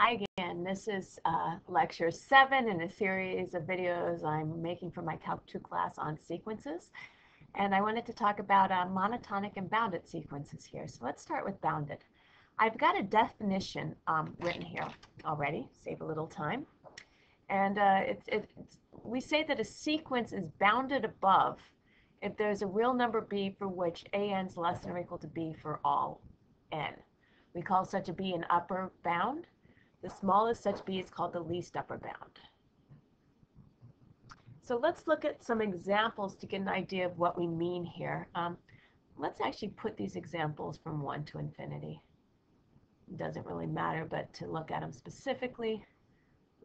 Hi again. This is lecture 7 in a series of videos I'm making for my Calc 2 class on sequences. And I wanted to talk about monotonic and bounded sequences here. So let's start with bounded. I've got a definition written here already, save a little time. And we say that a sequence is bounded above if there's a real number b for which an is less than or equal to b for all n. We call such a b an upper bound. The smallest such b is called the least upper bound. So let's look at some examples to get an idea of what we mean here. Let's actually put these examples from 1 to infinity. It doesn't really matter, but to look at them specifically,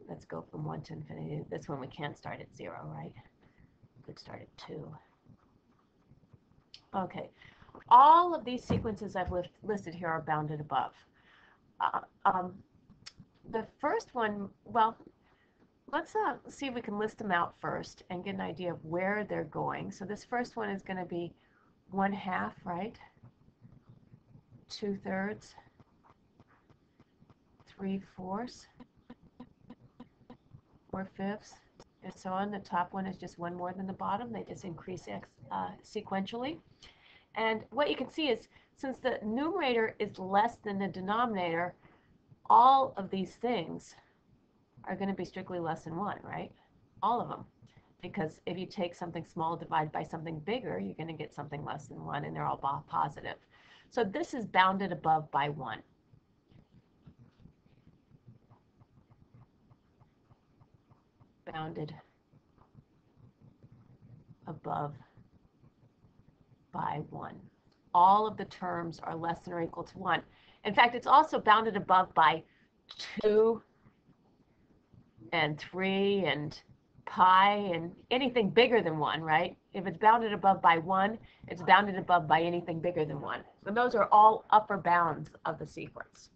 let's go from 1 to infinity. This one we can't start at 0, right? We could start at 2. Okay, all of these sequences I've listed here are bounded above. The first one, well, let's see if we can list them out first and get an idea of where they're going. So this first one is going to be 1/2, right? 2/3, 3/4, 4/5, and so on. The top one is just one more than the bottom. They just increase sequentially. And what you can see is, since the numerator is less than the denominator, all of these things are going to be strictly less than 1, right? All of them. Because if you take something small, divide by something bigger, you're going to get something less than 1, and they're all positive. So this is bounded above by 1. Bounded above by 1. All of the terms are less than or equal to 1. In fact, it's also bounded above by 2 and 3 and pi and anything bigger than 1, right? If it's bounded above by 1, it's bounded above by anything bigger than 1. And those are all upper bounds of the sequence.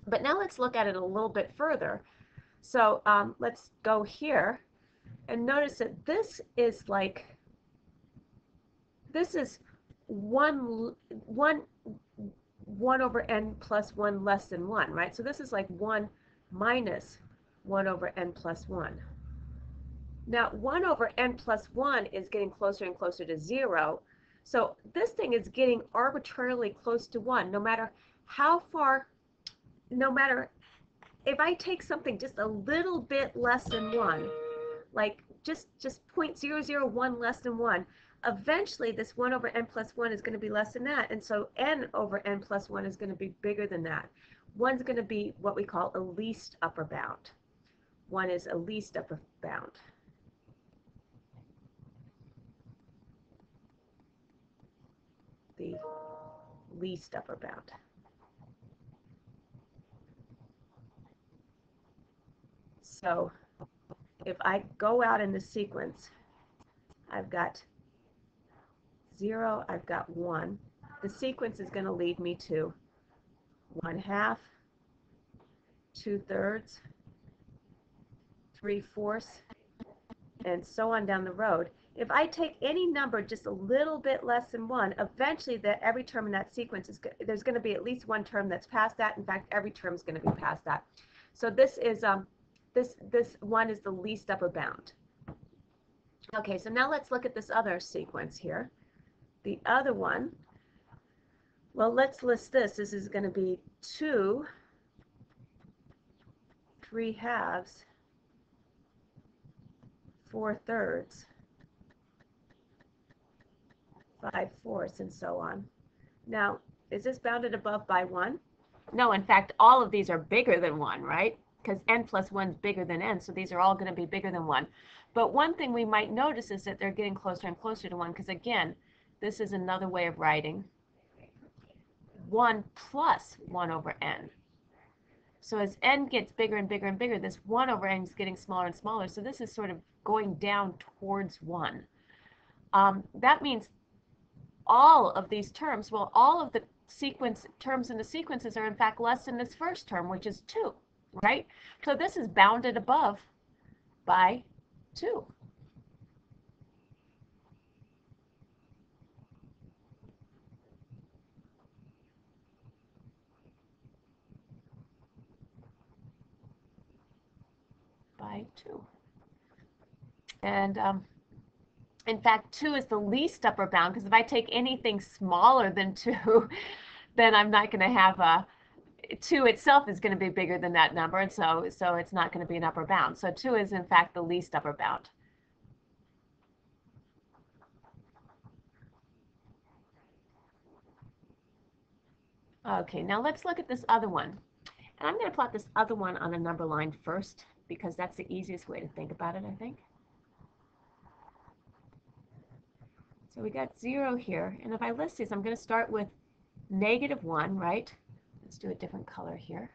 But now let's look at it a little bit further. So let's go here and notice that this is 1 over n plus 1 less than 1, right? So this is like 1 minus 1 over n plus 1. Now, 1 over n plus 1 is getting closer and closer to 0. So this thing is getting arbitrarily close to 1, no matter how far, no matter if I take something just a little bit less than 1, like just 0.001 less than 1, eventually this 1 over n plus 1 is going to be less than that. And so n over n plus 1 is going to be bigger than that. 1's going to be what we call a least upper bound. 1 is a least upper bound. The least upper bound. So if I go out in the sequence, I've got 0, I've got 1. The sequence is going to lead me to 1/2, 2/3, 3/4, and so on down the road. If I take any number just a little bit less than 1, eventually every term in that sequence there's going to be at least one term that's past that. In fact, every term is going to be past that. So this is this one is the least upper bound. Okay, so now let's look at this other sequence here. The other one, well, let's list this. This is going to be 2 3/2, 4/3, 5/4, and so on. Now, is this bounded above by 1? No, in fact, all of these are bigger than 1, right? Because n plus 1 is bigger than n, so these are all going to be bigger than 1. But one thing we might notice is that they're getting closer and closer to 1, because again, this is another way of writing 1 plus 1 over n. So as n gets bigger and bigger and bigger, this 1 over n is getting smaller and smaller. So this is sort of going down towards 1. That means all of these terms, well, all of the terms in the sequences are in fact less than this first term, which is 2, right? So this is bounded above by 2. by 2. And in fact, 2 is the least upper bound, because if I take anything smaller than 2, then I'm not going to have a 2 itself is going to be bigger than that number, and so it's not going to be an upper bound. So 2 is in fact the least upper bound. Okay, now let's look at this other one. And I'm going to plot this other one on a number line first, because that's the easiest way to think about it, I think. So we got 0 here, and if I list these, I'm going to start with -1, right? Let's do a different color here.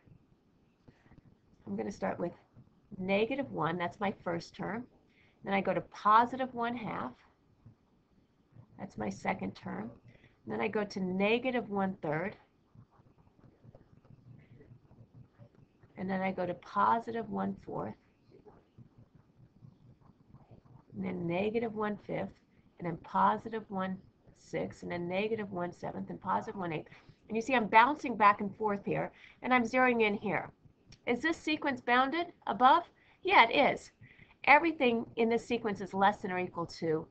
I'm going to start with -1, that's my first term. Then I go to +1/2, that's my second term. And then I go to -1/3, and then I go to +1/4, and then -1/5, and then +1/6, and then -1/7, and +1/8. And you see I'm bouncing back and forth here, and I'm zeroing in here. Is this sequence bounded above? Yeah, it is. Everything in this sequence is less than or equal to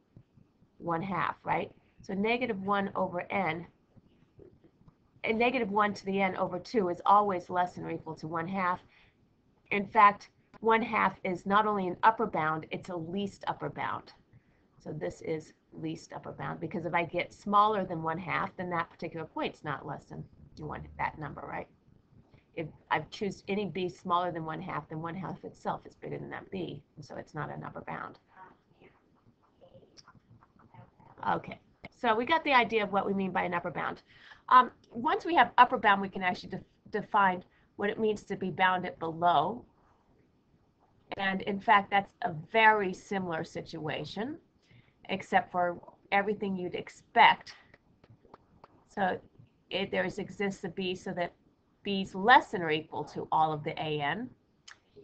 1/2, right? So -1 over n, and -1 to the n over 2 is always less than or equal to 1/2. In fact, 1/2 is not only an upper bound, it's a least upper bound. So this is least upper bound, because if I get smaller than 1/2, then that particular point's not less than that number, right? If I choose any b smaller than 1/2, then 1/2 itself is bigger than that b, and so it's not an upper bound. Okay, so we got the idea of what we mean by an upper bound. Once we have upper bound, we can actually define what it means to be bounded below. And in fact, that's a very similar situation, except for everything you'd expect. So there exists a b so that b is less than or equal to all of the an.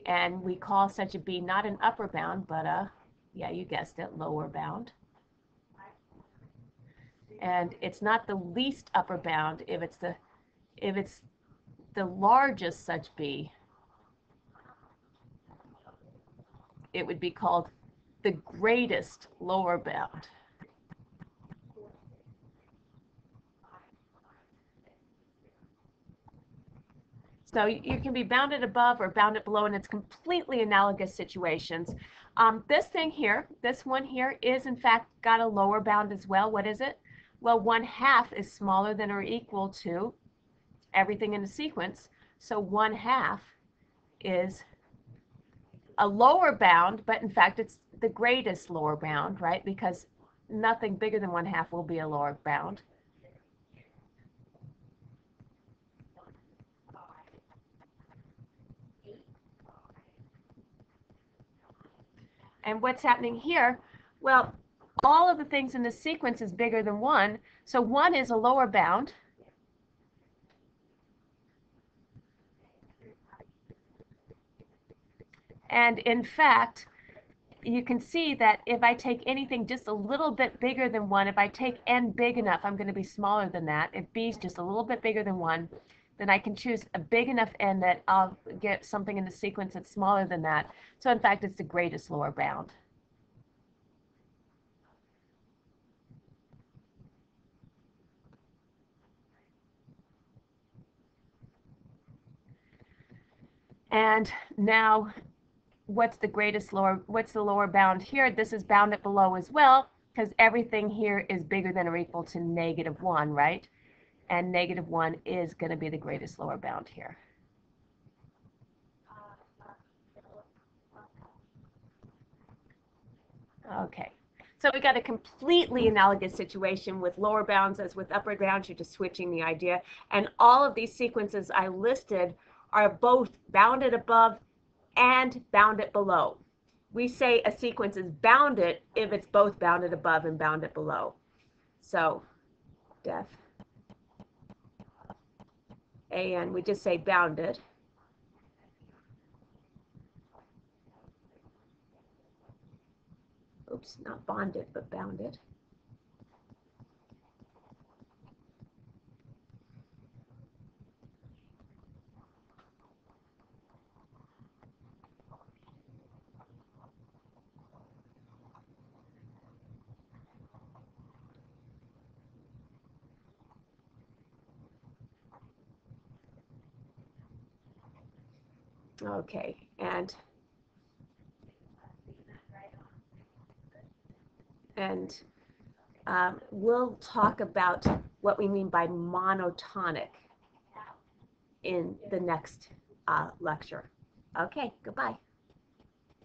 And we call such a b not an upper bound, but a, yeah, you guessed it, lower bound. And it's not the least upper bound if it's the largest such b. It would be called the greatest lower bound. So you can be bounded above or bounded below, and it's completely analogous situations. This thing here, this one here, is in fact got a lower bound as well. What is it? Well, 1/2 is smaller than or equal to everything in the sequence. So 1/2 is a lower bound, but in fact it's the greatest lower bound, right? Because nothing bigger than 1/2 will be a lower bound. And what's happening here? Well, all of the things in the sequence is bigger than 1, so 1 is a lower bound. And in fact, you can see that if I take anything just a little bit bigger than 1, if I take n big enough, I'm going to be smaller than that. If b is just a little bit bigger than 1, then I can choose a big enough n that I'll get something in the sequence that's smaller than that. So in fact, it's the greatest lower bound. And now, what's the lower bound here? This is bounded below as well, because everything here is bigger than or equal to -1, right? And -1 is going to be the greatest lower bound here. Okay, so we got a completely analogous situation with lower bounds as with upper bounds. You're just switching the idea. And all of these sequences I listed are both bounded above and bounded below. We say a sequence is bounded if it's both bounded above and bounded below. So def an, we just say bounded. Oops, not bonded, but bounded. Okay, and we'll talk about what we mean by monotonic in the next lecture. Okay, goodbye.